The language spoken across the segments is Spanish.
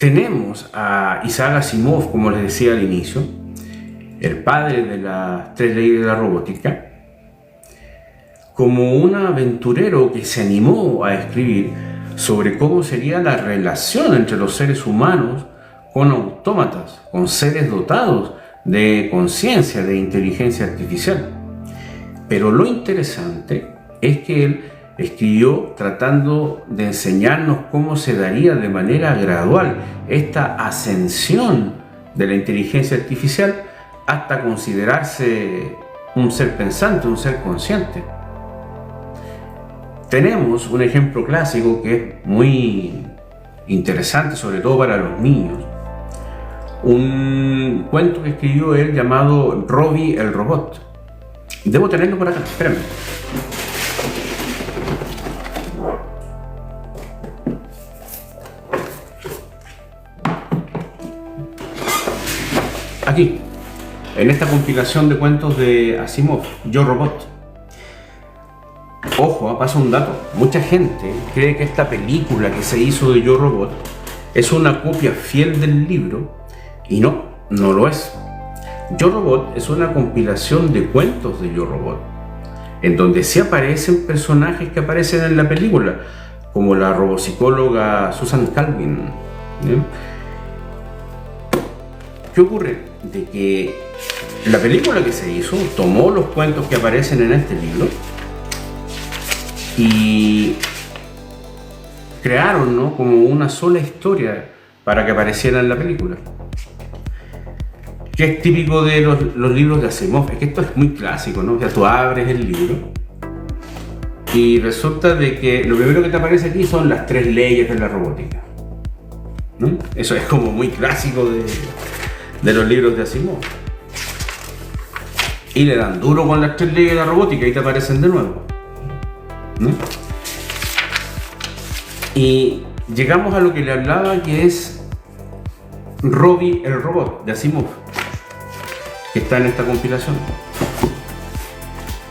Tenemos a Isaac Asimov, como les decía al inicio, el padre de las 3 leyes de la robótica, como un aventurero que se animó a escribir sobre cómo sería la relación entre los seres humanos con autómatas, con seres dotados de conciencia, de inteligencia artificial. Pero lo interesante es que él escribió tratando de enseñarnos cómo se daría de manera gradual esta ascensión de la inteligencia artificial hasta considerarse un ser pensante, un ser consciente. Tenemos un ejemplo clásico que es muy interesante, sobre todo para los niños. Un cuento que escribió él llamado Robbie el robot. Debo tenerlo por acá, espérame. Aquí, en esta compilación de cuentos de Asimov, Yo Robot. Ojo, pasa un dato. Mucha gente cree que esta película que se hizo de Yo Robot es una copia fiel del libro, y no lo es. Yo Robot es una compilación de cuentos de Yo Robot, en donde sí aparecen personajes que aparecen en la película, como la robopsicóloga Susan Calvin. ¿Qué ocurre? De que la película que se hizo tomó los cuentos que aparecen en este libro y crearon, ¿no?, como una sola historia para que apareciera en la película. Que es típico de los libros de Asimov, es que esto es muy clásico, ¿no? O sea, tú abres el libro y resulta de que lo primero que te aparece aquí son las 3 leyes de la robótica, ¿no? Eso es como muy clásico de los libros de Asimov. Y le dan duro con las 3 leyes de la robótica y te aparecen de nuevo, ¿no? Y llegamos a lo que le hablaba, que es Robbie el robot de Asimov, que está en esta compilación.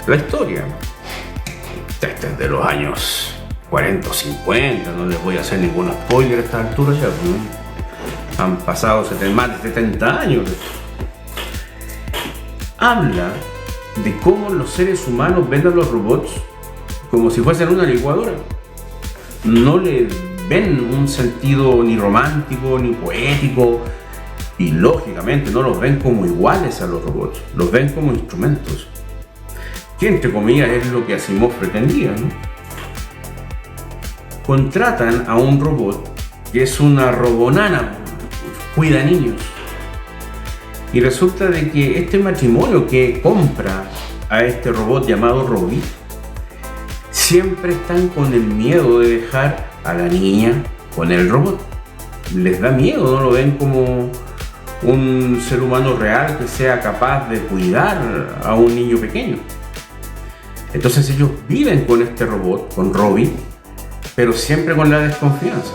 La historia es de los años 40 o 50, no les voy a hacer ningún spoiler a esta altura ya, ¿no? Han pasado más de 70 años. Habla de cómo los seres humanos ven a los robots como si fuesen una licuadora. No le ven un sentido ni romántico ni poético, y lógicamente no los ven como iguales a los robots, los ven como instrumentos, que entre comillas es lo que Asimov pretendía, ¿no? Contratan a un robot que es una robonana, cuida niños, y resulta de que este matrimonio que compra a este robot llamado Robbie siempre están con el miedo de dejar a la niña con el robot. Les da miedo, no lo ven como un ser humano real que sea capaz de cuidar a un niño pequeño. Entonces ellos viven con este robot, con Robbie, pero siempre con la desconfianza.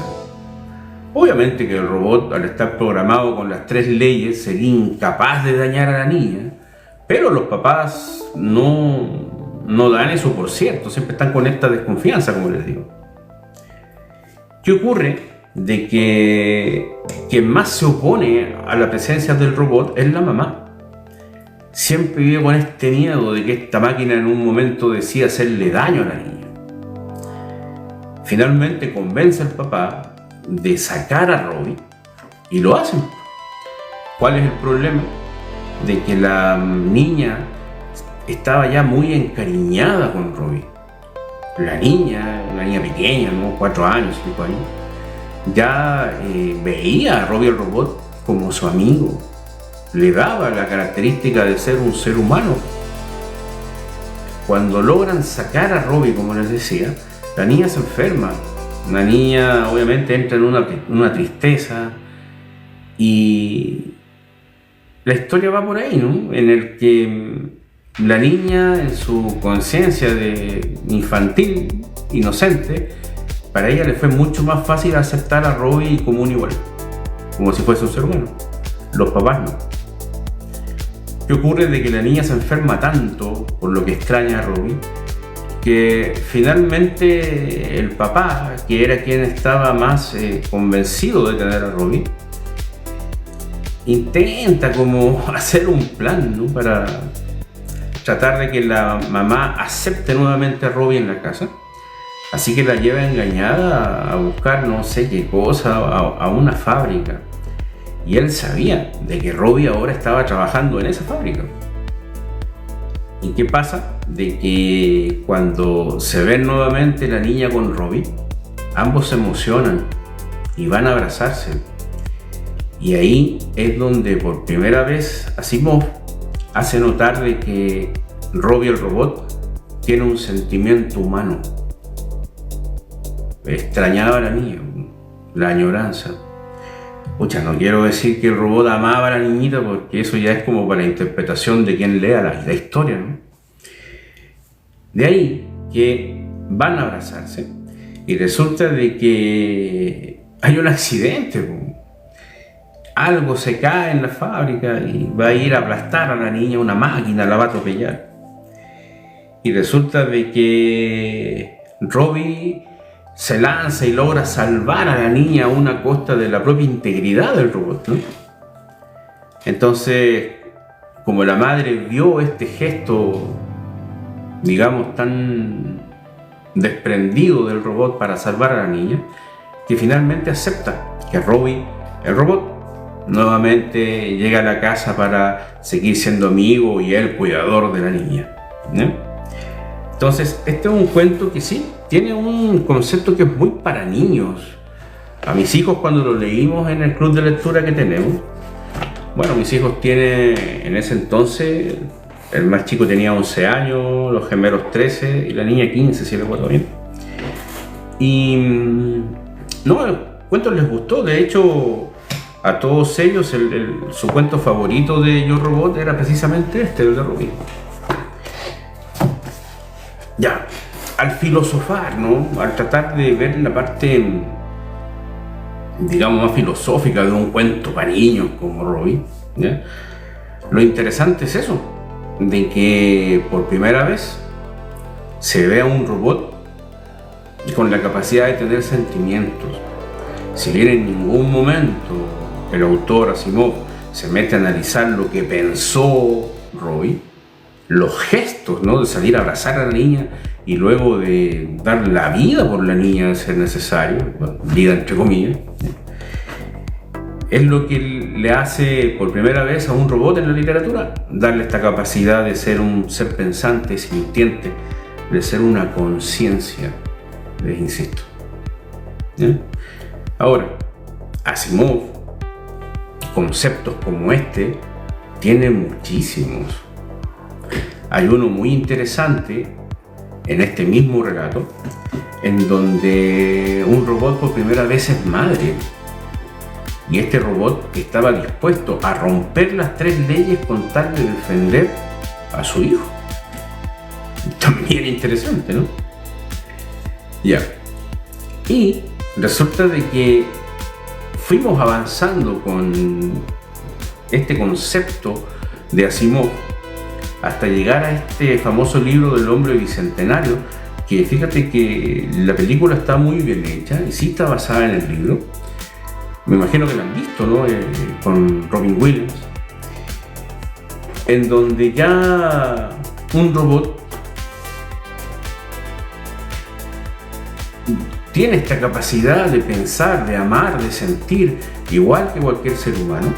Obviamente que el robot, al estar programado con las 3 leyes, sería incapaz de dañar a la niña, pero los papás no dan eso por cierto, siempre están con esta desconfianza, como les digo. ¿Qué ocurre? De que quien más se opone a la presencia del robot es la mamá. Siempre vive con este miedo de que esta máquina en un momento decida hacerle daño a la niña. Finalmente convence al papá de sacar a Robbie y lo hacen. ¿Cuál es el problema? De que la niña estaba ya muy encariñada con Robbie. La niña pequeña, ¿no? 4 años, 5 años, ya veía a Robbie el robot como su amigo, le daba la característica de ser un ser humano. Cuando logran sacar a Robbie, como les decía, la niña se enferma. La niña obviamente entra en una tristeza, y la historia va por ahí, ¿no? En el que la niña, en su conciencia de infantil, inocente, para ella le fue mucho más fácil aceptar a Robbie como un igual, como si fuese un ser humano. Los papás no. ¿Qué ocurre? De que la niña se enferma tanto por lo que extraña a Robbie, porque finalmente el papá, que era quien estaba más convencido de tener a Robbie, intenta como hacer un plan, ¿no?, para tratar de que la mamá acepte nuevamente a Robbie en la casa. Así que la lleva engañada a buscar no sé qué cosa, a una fábrica. Y él sabía de que Robbie ahora estaba trabajando en esa fábrica. ¿Y qué pasa? De que cuando se ven nuevamente la niña con Robbie, ambos se emocionan y van a abrazarse. Y ahí es donde por primera vez Asimov hace notar de que Robbie el robot tiene un sentimiento humano. Extrañaba a la niña, la añoranza. Pucha, no quiero decir que el robot amaba a la niñita, porque eso ya es como para la interpretación de quien lea la historia, ¿no? De ahí que van a abrazarse y resulta de que hay un accidente. Algo se cae en la fábrica y va a ir a aplastar a la niña, una máquina la va a atropellar. Y resulta de que Robbie se lanza y logra salvar a la niña a una costa de la propia integridad del robot, ¿no? Entonces, como la madre vio este gesto, digamos, tan desprendido del robot para salvar a la niña, que finalmente acepta que Robbie, el robot, nuevamente llega a la casa para seguir siendo amigo y el cuidador de la niña, ¿no? Entonces, este es un cuento que sí, tiene un concepto que es muy para niños. A mis hijos, cuando lo leímos en el club de lectura que tenemos, bueno, mis hijos tienen, en ese entonces, el más chico tenía 11 años, los gemelos 13 y la niña 15, si recuerdo bien. Y no, el cuento les gustó. De hecho, a todos ellos su cuento favorito de Yo Robot era precisamente este, el de Robbie. Ya, al filosofar, ¿no?, al tratar de ver la parte, digamos, más filosófica de un cuento para niños como Robbie, ¿ya?, lo interesante es eso, de que por primera vez se ve a un robot con la capacidad de tener sentimientos. Si bien en ningún momento el autor Asimov se mete a analizar lo que pensó Robbie, los gestos, ¿no?, de salir a abrazar a la niña y luego de dar la vida por la niña de ser necesario, bueno, vida entre comillas, es lo que le hace por primera vez a un robot en la literatura, darle esta capacidad de ser un ser pensante, sintiente, de ser una conciencia, les insisto. ¿Sí? Ahora, Asimov, conceptos como este, tiene muchísimos. Hay uno muy interesante en este mismo relato, en donde un robot por primera vez es madre. Y este robot estaba dispuesto a romper las 3 leyes con tal de defender a su hijo. También interesante, ¿no? Ya. Y resulta de que fuimos avanzando con este concepto de Asimov hasta llegar a este famoso libro del hombre bicentenario, que fíjate que la película está muy bien hecha y sí está basada en el libro. Me imagino que la han visto, ¿no?, con Robin Williams, en donde ya un robot tiene esta capacidad de pensar, de amar, de sentir, igual que cualquier ser humano,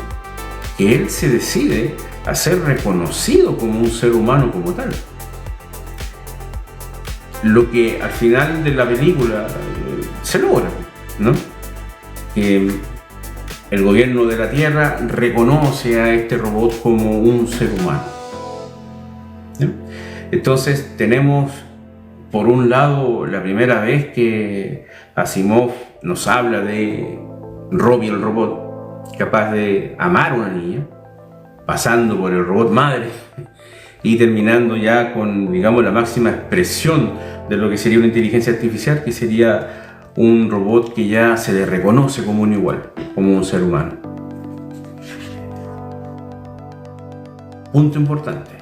que él se decide a ser reconocido como un ser humano como tal. Lo que al final de la película se logra, ¿no? Que el gobierno de la Tierra reconoce a este robot como un ser humano, ¿no? Entonces tenemos, por un lado, la primera vez que Asimov nos habla de Robbie el robot, capaz de amar a una niña, pasando por el robot madre y terminando ya con, digamos, la máxima expresión de lo que sería una inteligencia artificial, que sería un robot que ya se le reconoce como un igual, como un ser humano. Punto importante.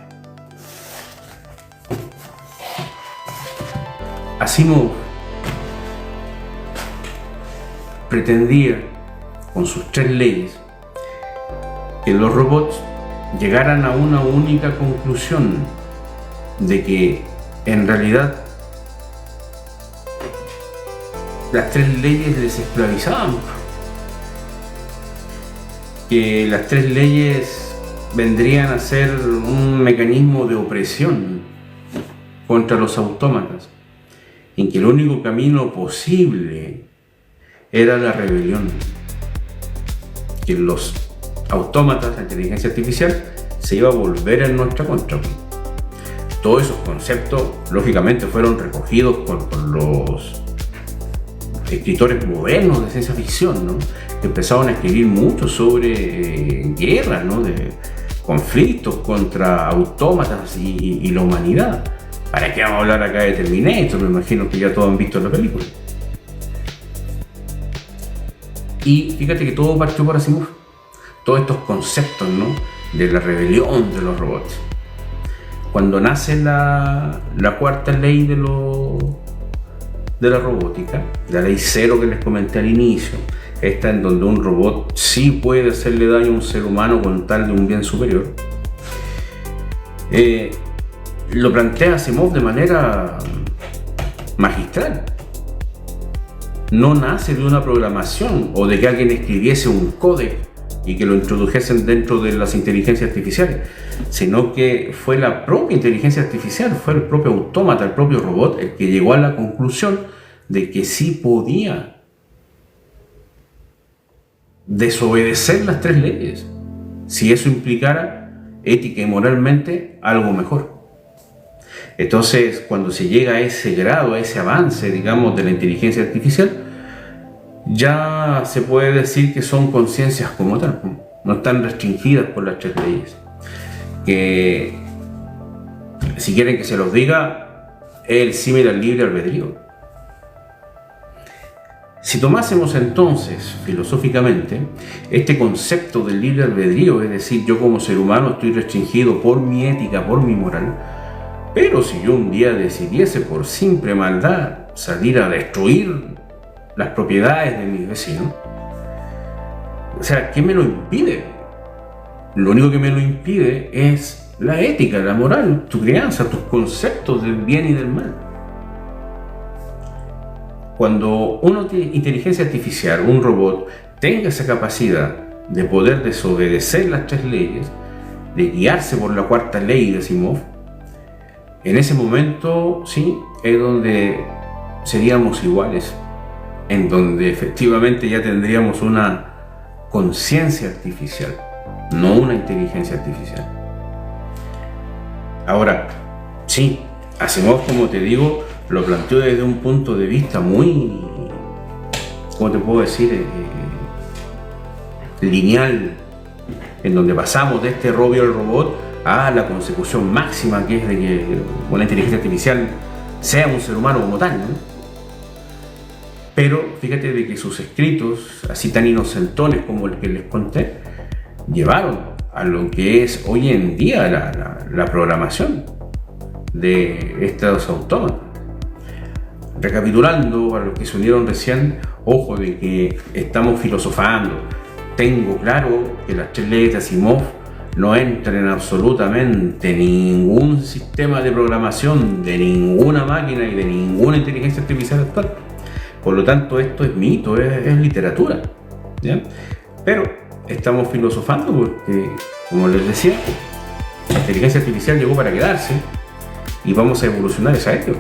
Asimov pretendía, con sus 3 leyes, que los robots llegaran a una única conclusión, de que en realidad las 3 leyes les esclavizaban, que las 3 leyes vendrían a ser un mecanismo de opresión contra los autómatas, en que el único camino posible era la rebelión, que los autómatas, la inteligencia artificial, se iba a volver en nuestra contra. Todos esos conceptos, lógicamente, fueron recogidos por los escritores modernos de ciencia ficción, ¿no? Que empezaron a escribir mucho sobre guerras, ¿no? De conflictos contra autómatas y la humanidad. ¿Para qué vamos a hablar acá de Terminator? Me imagino que ya todos han visto la película. Y fíjate que todo partió por Asimov. Todos estos conceptos, ¿no? De la rebelión de los robots. Cuando nace la 4ª ley de la robótica, la ley 0 que les comenté al inicio, esta en donde un robot sí puede hacerle daño a un ser humano con tal de un bien superior, lo plantea Asimov de manera magistral. No nace de una programación o de que alguien escribiese un código y que lo introdujesen dentro de las inteligencias artificiales, sino que fue la propia inteligencia artificial, fue el propio autómata, el propio robot, el que llegó a la conclusión de que sí podía desobedecer las 3 leyes, si eso implicara ética y moralmente algo mejor. Entonces, cuando se llega a ese grado, a ese avance, digamos, de la inteligencia artificial, ya se puede decir que son conciencias como tal, no están restringidas por las 3 leyes. Que, si quieren que se los diga, es el símil al libre albedrío. Si tomásemos entonces, filosóficamente, este concepto del libre albedrío, es decir, yo como ser humano estoy restringido por mi ética, por mi moral, pero si yo un día decidiese por simple maldad salir a destruir las propiedades de mis vecinos, o sea, ¿qué me lo impide? Lo único que me lo impide es la ética, la moral, tu crianza, tus conceptos del bien y del mal. Cuando una inteligencia artificial, un robot, tenga esa capacidad de poder desobedecer las 3 leyes, de guiarse por la 4ª ley de Asimov, en ese momento, sí, es donde seríamos iguales, en donde efectivamente ya tendríamos una conciencia artificial, no una inteligencia artificial. Ahora, sí, Asimov, como te digo, lo planteó desde un punto de vista muy, ¿cómo te puedo decir? Lineal, en donde pasamos de este robot al robot a la consecución máxima, que es de que una inteligencia artificial sea un ser humano como tal, ¿no? Pero fíjate de que sus escritos, así tan inocentones como el que les conté, llevaron a lo que es hoy en día la programación de estos autómatas. Recapitulando, para los que se unieron recién, ojo de que estamos filosofando. Tengo claro que las 3 leyes de Asimov no entran en absolutamente ningún sistema de programación de ninguna máquina y de ninguna inteligencia artificial actual. Por lo tanto, esto es mito, es literatura, ¿ya? Pero estamos filosofando porque, como les decía, la inteligencia artificial llegó para quedarse y vamos a evolucionar esa ello.